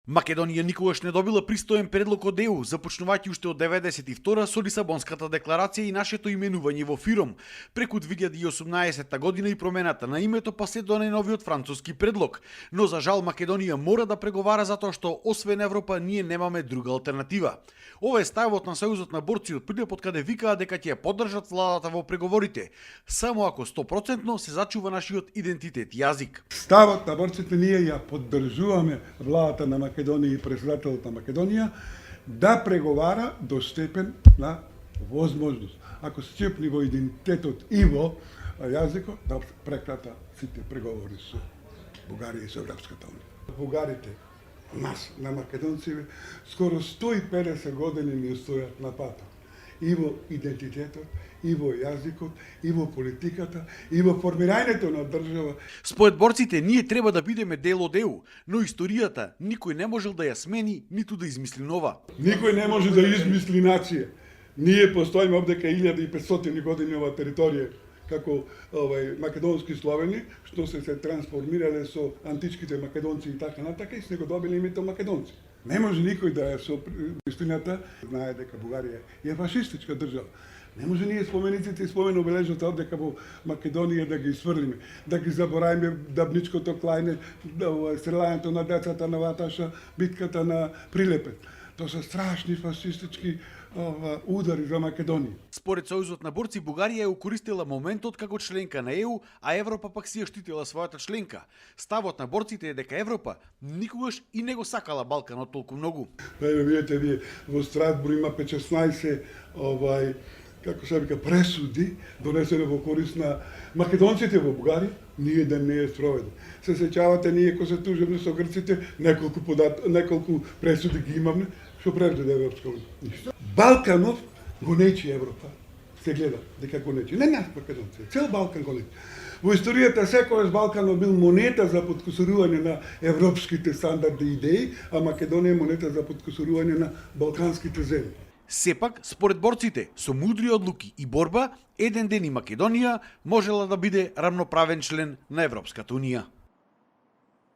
Македонија никогаш не добила пристоен предлог од ЕУ, започнувајќи уште од 92 со Лисабонската декларација и нашето именување во ФИРОМ, преку 2018 година и промената на името па се до најновиот француски предлог. Но за жал Македонија мора да преговара затоа што освен Европа ние немаме друга алтернатива. Ова е ставот на Сојузот на борци од Прилеп, од каде викаат дека ќе ја поддржат владата во преговорите, само ако 100% се зачува нашиот идентитет и јазик. Ставот на борците ние ја поддржуваме владата на Македонија и председателот на Македонија да преговара до степен на возможност. Ако се чепни во идентитетот и во јазикот, да прекрата сите преговори со Бугарија и со Европската унија. Бугарите, нас, на македонците, скоро 150 години ни стојат на пата. И во идентитетот, и во јазикот, и во политиката, и во формирањето на држава. Според борците, ние треба да бидеме дел од ЕУ, но историјата никој не можел да ја смени, ниту да измисли нова. Никој не може да измисли нација. Ние постоиме овдека 1500 години ова територија како македонски словени, што се трансформирале со античките македонци и така натака и се го добили името македонци. Не може никој да е со истината знае дека Бугарија е фашистичка држава. Не може ние спомениците и спомен обележата дека во Македонија да ги сврлиме, да ги заборавиме Дабничкото клајне, стрелањето на децата на Ваташа, битката на Прилепен. Тоа се страшни фашистички удари за Македонија. Според Сојузот на борци, Бугарија е укористила моментот како членка на ЕУ, а Европа пак си ја штитила својата членка. Ставот на борците е дека Европа никогаш и не го сакала Балканот толку многу. Видите вие, во Страсбург има 16 како се вика, пресуди донесени во корист на македонците во Бугарија, ние да не е спроведен. Се сеќавате ние кога се тужевме со грците, неколку пресуди ги имаме, што преведе Европска унија. Балканов го нечи Европа. Се гледа дека го нечи. Не нас македонци, цел Балкан го нечи. Во историјата секогаш Балканов бил монета за подкусурување на европските стандарди и идеи, а Македонија е монета за подкусурување на балканските земји. Сепак, според борците, со мудри одлуки и борба, еден ден и Македонија можела да биде рамноправен член на Европската унија.